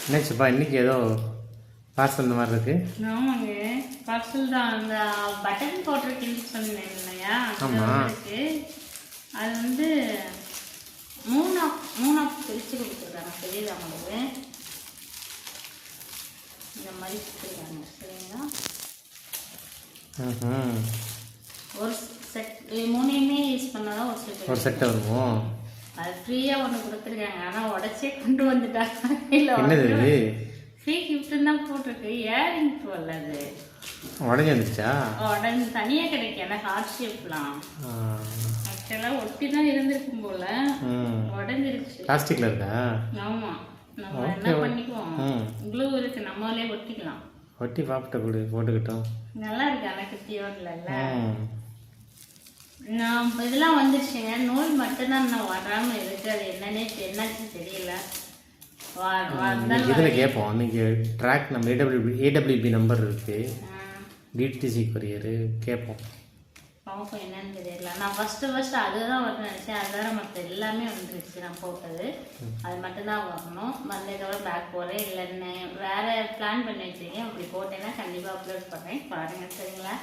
என்னாச்சுப்பா இன்னைக்கு ஏதோ பார்சல் இந்த மாதிரி இருக்கு? ஆமாங்க, பார்சல் தான். அந்த பட்டன் போட்டிருக்கேன்னு சொன்னேன் இல்லையா? இருக்கு. அது வந்து மூணா பிரித்து கொடுத்துருக்காங்க. தெரியுது அவங்களுக்கு இந்த மாதிரி கொடுத்துருக்காங்க. சரிங்களா? ஒரு செட் மூணையுமே யூஸ் பண்ணாதான் ஒரு செட் வருமோ? அது ஃப்ரீயாக ஒன்று கொடுத்துருக்காங்க. ஆனால் உடச்சே கொண்டு வந்துட்டாங்க. இல்லை ஃப்ரீ கிஃப்ட்டுன்னு தான் போட்டிருக்கு. இயரிங் போடல, அது உடஞ்சி வந்துச்சா? உடஞ்சி தனியாக கிடைக்கும். ஆனால் ஹார்ட் ஷேப்லாம் ஆக்சுவலாக ஒட்டி தான் இருந்திருக்கும் போல, உடஞ்சிருச்சு. பிளாஸ்டிக்ல இருக்கா? ஆமாம், நம்ம என்ன பண்ணிக்குவோம், க்ளூ இருக்கு, நம்மளே ஒட்டிக்கலாம். ஒட்டி பாப்பிட்ட கொடு, போட்டுக்கிட்டோம். நல்லா இருக்கு. ஆனால் குட்டியோடல நான் இதெல்லாம் வந்துருச்சுங்க. நூல் மட்டும்தான் நான் வராமல் இருக்கு. அது என்னாச்சு தெரியல. இதில் கேட்போம். அன்றைக்கி ட்ராக் நம்ம ஏடபிள்யூபி நம்பர் இருக்குது, டிடிசி கொரியரு கேட்போம். பார்ப்போம் என்னன்னு தெரியல. நான் ஃபஸ்ட்டு அதுதான் வரணும்னு நினச்சேன். அதுதான் மற்ற எல்லாமே வந்துருச்சு. நான் போட்டது அது மட்டும்தான் வரணும். வந்ததோட பேக் போகிறேன். இல்லைன்னு வேறு பிளான் பண்ணி வச்சுருக்கேன். அப்படி போட்டேன்னா கண்டிப்பாக அப்லோட் பண்ணுறேன். பாருங்கள். சரிங்களா?